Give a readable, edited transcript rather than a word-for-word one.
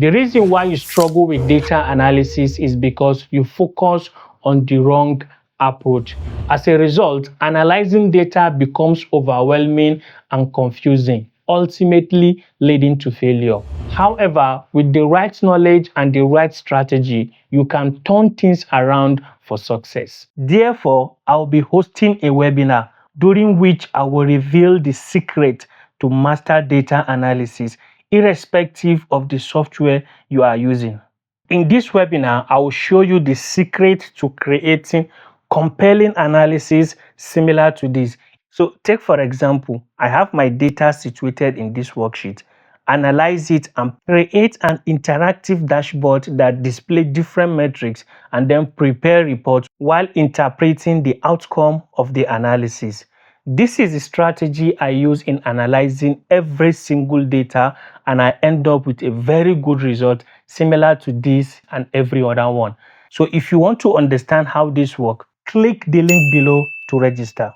The reason why you struggle with data analysis is because you focus on the wrong approach. As a result, analyzing data becomes overwhelming and confusing, ultimately leading to failure. However, with the right knowledge and the right strategy, you can turn things around for success. Therefore, I'll be hosting a webinar during which I will reveal the secret to master data analysis, irrespective of the software you are using. In this webinar, I will show you the secret to creating compelling analysis similar to this. So take for example, I have my data situated in this worksheet. Analyze it and create an interactive dashboard that displays different metrics and then prepare reports while interpreting the outcome of the analysis. This is the strategy I use in analyzing every single data, and I end up with a very good result similar to this and every other one. So if you want to understand how this works, click the link below to register.